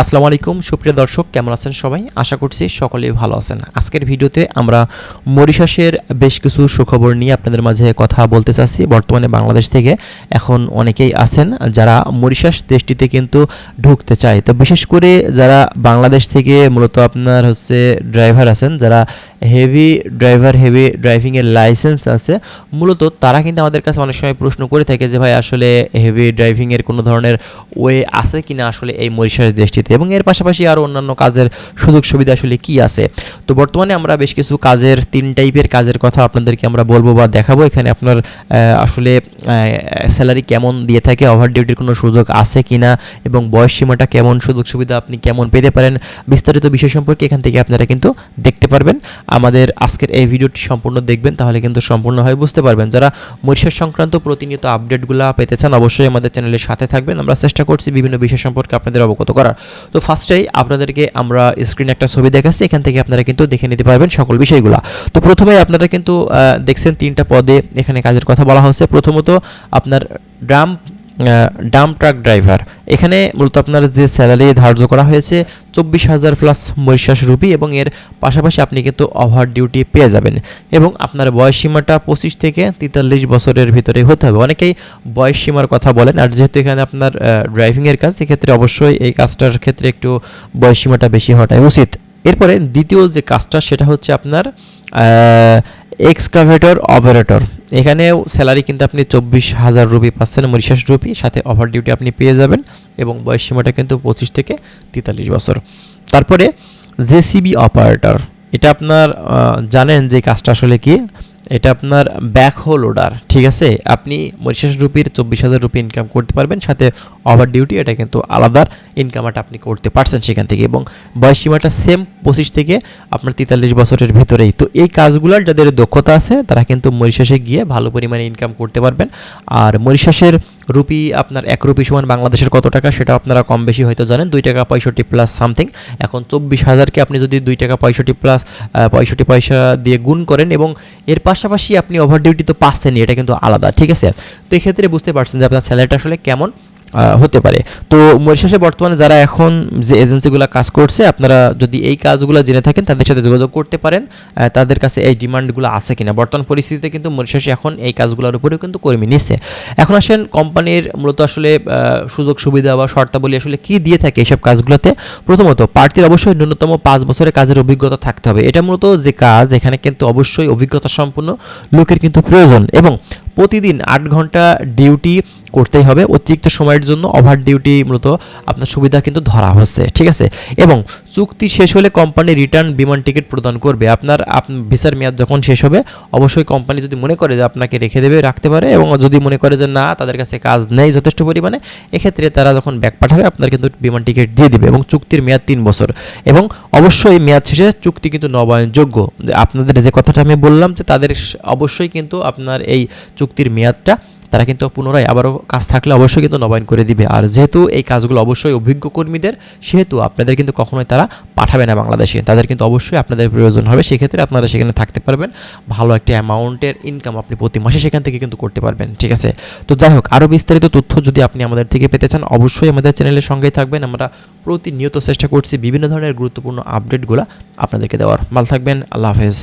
আসসালামু আলাইকুম সুপ্রিয় দর্শক, কেমন আছেন সবাই? আশা করছি সকলেই ভালো আছেন। আজকের ভিডিওতে আমরা মরিশাসের বেশ কিছু সুখবর নিয়ে আপনাদের মাঝে কথা বলতে চাচ্ছি। বর্তমানে বাংলাদেশ থেকে এখন অনেকেই আছেন যারা মরিশাস দেশটিতে কিন্তু ঢুকতে চায়। তো বিশেষ করে যারা বাংলাদেশ থেকে মূলত আপনার ড্রাইভার আছেন, যারা হেভি ড্রাইভিংয়ের লাইসেন্স আছে, মূলত তারা কিন্তু আমাদের কাছে অনেক সময় প্রশ্ন করে থাকে যে ভাই আসলে হেভি ড্রাইভিংয়ের কোনো ধরনের ওয়ে আছে কিনা আসলে এই মরিশাস দেশটিতে, এবং এর পাশাপাশি আরও অন্যান্য কাজের সুযোগ সুবিধা আসলে কি আছে। তো বর্তমানে আমরা বেশ কিছু কাজের 3 টাইপের কাজের কথা আপনাদেরকে আমরা বলবো বা দেখাবো। এখানে আপনার আসলে স্যালারি কেমন দিয়ে থাকে, ওভার ডিউটির কোনো সুযোগ আছে কিনা, এবং বয়স সীমাটা কেমন, সুযোগ সুবিধা আপনি কেমন পেতে পারেন, বিস্তারিত বিষয় সম্পর্কে এখান থেকে আপনারা কিন্তু দেখতে পারবেন। আমাদের আজকের এই ভিডিওটি সম্পূর্ণ দেখবেন, তাহলে কিন্তু সম্পূর্ণভাবে বুঝতে পারবেন। যারা মরিশাস সংক্রান্ত প্রতিনিয়ত আপডেটগুলো পেতে চান অবশ্যই আমাদের চ্যানেলের সাথে থাকবেন। আমরা চেষ্টা করছি বিভিন্ন বিষয় সম্পর্কে আপনাদের অবগত করার। তো ফার্স্টেই আপনাদেরকে আমরা স্ক্রিনে একটা ছবি দেখাচ্ছি, এখান থেকে আপনারা কিন্তু দেখে নিতে পারবেন সকল বিষয়গুলো। তো প্রথমে আপনারা কিন্তু দেখছেন 3টা পদে এখানে কাজের কথা বলা হচ্ছে। প্রথমত আপনার ডাম্প ট্রাক ড্রাইভার। এখানে মূলত আপনার যে স্যালারি ধার্য করা হয়েছে 24,000 প্লাস মরিশাস রুপি, এবং এর পাশাপাশি আপনি কিন্তু ওভার ডিউটি পেয়ে যাবেন, এবং আপনার বয়স সীমাটা 25 থেকে 43 বছরের ভিতরে হতে হবে। অনেকেই বয়স সীমার কথা বলেন, আর যেহেতু এখানে আপনার ড্রাইভিংয়ের কাজ, সেক্ষেত্রে অবশ্যই এই কাজটার ক্ষেত্রে একটু বয়স সীমাটা বেশি হওয়াটাই উচিত। এরপরে দ্বিতীয় যে কাজটা সেটা হচ্ছে আপনার এক্সকাভেটর অপারেটর। এখানেও স্যালারি কিন্তু আপনি 24,000 রুপি পাচ্ছেন, মরিশাস রুপি, সাথে ওভার ডিউটি আপনি পেয়ে যাবেন, এবং বয়স সীমাটা কিন্তু 25 থেকে 43 বছর। তারপরে জেসিবি অপারেটর, এটা আপনার জানেন যে কাজটা আসলে কি, এটা আপনার ব্যাকহো লোডার। ঠিক আছে, আপনি মরিশাস রুপির 24,000 রুপি ইনকাম করতে পারবেন, সাথে ওভার ডিউটি এটা কিন্তু আলাদা ইনকামটা আপনি করতে পারছেন সেখান থেকে, এবং বয়স সীমাটা সেম 25 থেকে আপনার 43 বছরের ভিতরেই। তো এই কাজগুলোর যাদের দক্ষতা আছে তারা কিন্তু মরিশাসে গিয়ে ভালো পরিমাণে ইনকাম করতে পারবেন। আর মরিশাসের রুপি, আপনার 1 রুপি সমান বাংলাদেশের কত টাকা সেটা আপনারা কম বেশি হয়তো জানেন, 2 টাকা 65 প্লাস সামথিং। এখন 24,000কে আপনি যদি 2 টাকা 65 প্লাস 65 পয়সা দিয়ে গুণ করেন, এবং এর পাশাপাশি আপনি ওভার ডিউটি তো পাচ্ছেনই, এটা কিন্তু আলাদা। ঠিক আছে, তো এক্ষেত্রে বুঝতে পারছেন যে আপনার স্যালারিটা আসলে কেমন হতে পারে। তো মরিশাসে বর্তমানে যারা এখন যে এজেন্সিগুলো কাজ করছে, আপনারা যদি এই কাজগুলো জেনে থাকেন তাদের সাথে যোগাযোগ করতে পারেন, তাদের কাছে এই ডিমান্ডগুলো আছে কিনা। বর্তমান পরিস্থিতিতে কিন্তু মরিশাসে এখন এই কাজগুলোর উপরেও কিন্তু কর্মী নিচ্ছে। এখন আসেন কোম্পানির মূলত আসলে সুযোগ সুবিধা বা শর্তাবলী আসলে কী দিয়ে থাকে এইসব কাজগুলোতে। প্রথমত প্রার্থীর অবশ্যই ন্যূনতম 5 বছরের কাজের অভিজ্ঞতা থাকতে হবে। এটা মূলত যে কাজ, এখানে কিন্তু অবশ্যই অভিজ্ঞতা সম্পন্ন লোকের কিন্তু প্রয়োজন, এবং প্রতিদিন 8 ঘন্টা ডিউটি করতেই হবে। অতিরিক্ত সময়ের জন্য ওভার ডিউটি মূলত আপনার সুবিধা কিন্তু ধরা হচ্ছে। ঠিক আছে, এবং চুক্তি শেষ হলে কোম্পানি রিটার্ন বিমান টিকিট প্রদান করবে। আপনার ভিসার মেয়াদ যখন শেষ হবে, অবশ্যই কোম্পানি যদি মনে করে যে আপনাকে রেখে দেবে, রাখতে পারে, এবং যদি মনে করে যে না তাদের কাছে কাজ নেই যথেষ্ট পরিমাণে, এক্ষেত্রে তারা যখন ব্যাক পাঠাবে আপনার কিন্তু বিমান টিকিট দিয়ে দিবে, এবং চুক্তির মেয়াদ 3 বছর, এবং অবশ্যই মেয়াদ শেষে চুক্তি কিন্তু নবায়নযোগ্য। আপনাদের যে কথাটা আমি বললাম যে তাদের অবশ্যই কিন্তু আপনার এই চুক্তির মেয়াদটা তারা কিন্তু পুনরায় আবারও কাজ থাকলে অবশ্যই কিন্তু নবায়ন করে দিবে। আর যেহেতু এই কাজগুলো অবশ্যই অভিজ্ঞ কর্মীদের, সেহেতু আপনাদের কিন্তু কখনোই তারা পাঠাবে না বাংলাদেশে, তাদের কিন্তু অবশ্যই আপনাদের প্রয়োজন হবে। সেক্ষেত্রে আপনারা সেখানে থাকতে পারবেন, ভালো একটা অ্যামাউন্টের ইনকাম আপনি প্রতি মাসে সেখান থেকে কিন্তু করতে পারবেন। ঠিক আছে, তো যাই হোক, আরও বিস্তারিত তথ্য যদি আপনি আমাদের থেকে পেতে চান অবশ্যই আমাদের চ্যানেলের সঙ্গেই থাকবেন। আমরা প্রতিনিয়ত চেষ্টা করছি বিভিন্ন ধরনের গুরুত্বপূর্ণ আপডেটগুলো আপনাদেরকে দেওয়ার। ভালো থাকবেন, আল্লাহ হাফেজ।